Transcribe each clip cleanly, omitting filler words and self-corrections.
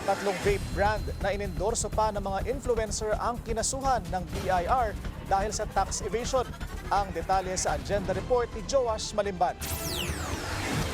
Tatlong vape brand na inendorso pa ng mga influencer ang kinasuhan ng BIR dahil sa tax evasion. Ang detalye sa agenda report ni Joash Malimban.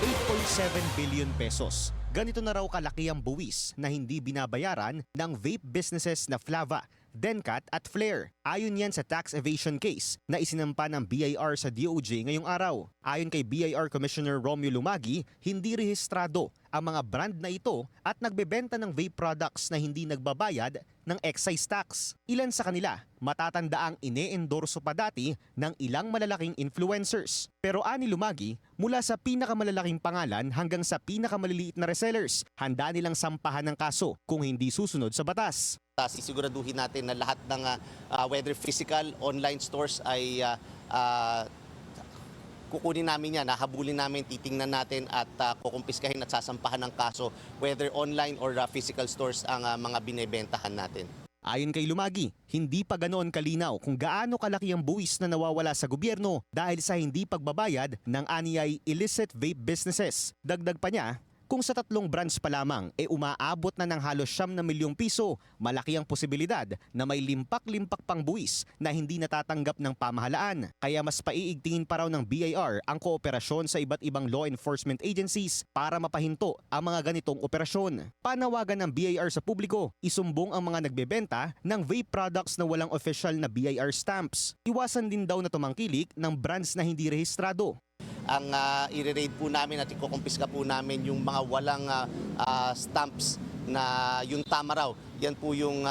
8.7 billion pesos. Ganito na raw kalaki ang buwis na hindi binabayaran ng vape businesses na Flava, Dencat at Flair. Ayon yan sa tax evasion case na isinampa ng BIR sa DOJ ngayong araw. Ayon kay BIR Commissioner Romeo Lumagi, hindi rehistrado ang mga brand na ito at nagbebenta ng vape products na hindi nagbabayad ng excise tax. Ilan sa kanila matatandaang ine-endorso pa dati ng ilang malalaking influencers. Pero ani Lumagi, mula sa pinakamalalaking pangalan hanggang sa pinakamaliliit na resellers, handa nilang sampahan ng kaso kung hindi susunod sa batas. Sisiguraduhin natin na lahat ng whether physical, online stores ay kukunin namin yan, habulin namin, titingnan natin at kukumpiskahin at sasampahan ng kaso whether online or physical stores ang mga binebentahan natin. Ayon kay Lumagi, hindi pa ganoon kalinaw kung gaano kalaki ang buwis na nawawala sa gobyerno dahil sa hindi pagbabayad ng aniyay illicit vape businesses. Dagdag pa niya, kung sa tatlong brands pa lamang umaabot na ng halos 9 na milyong piso, malaki ang posibilidad na may limpak-limpak pang buwis na hindi natatanggap ng pamahalaan. Kaya mas paiigtingin pa raw ng BIR ang kooperasyon sa iba't ibang law enforcement agencies para mapahinto ang mga ganitong operasyon. Panawagan ng BIR sa publiko, isumbong ang mga nagbebenta ng vape products na walang official na BIR stamps. Iwasan din daw na tumangkilik ng brands na hindi rehistrado. Ang i-raid po namin at ikukumpiska po namin yung mga walang stamps na yung tama raw. Yan po yung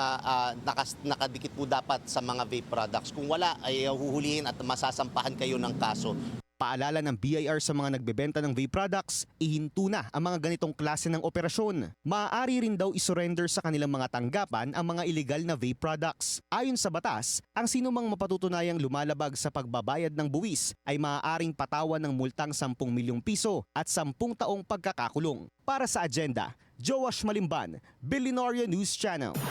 nakadikit po dapat sa mga vape products. Kung wala ay huhulihin at masasampahan kayo ng kaso. Paalala ng BIR sa mga nagbebenta ng vape products, ihinto na ang mga ganitong klase ng operasyon. Maaari rin daw isurrender sa kanilang mga tanggapan ang mga illegal na vape products. Ayon sa batas, ang sinumang mapatutunayang lumalabag sa pagbabayad ng buwis ay maaaring patawan ng multang 10 milyong piso at 10 taong pagkakakulong. Para sa agenda, Joash Malimban, Billionaire News Channel.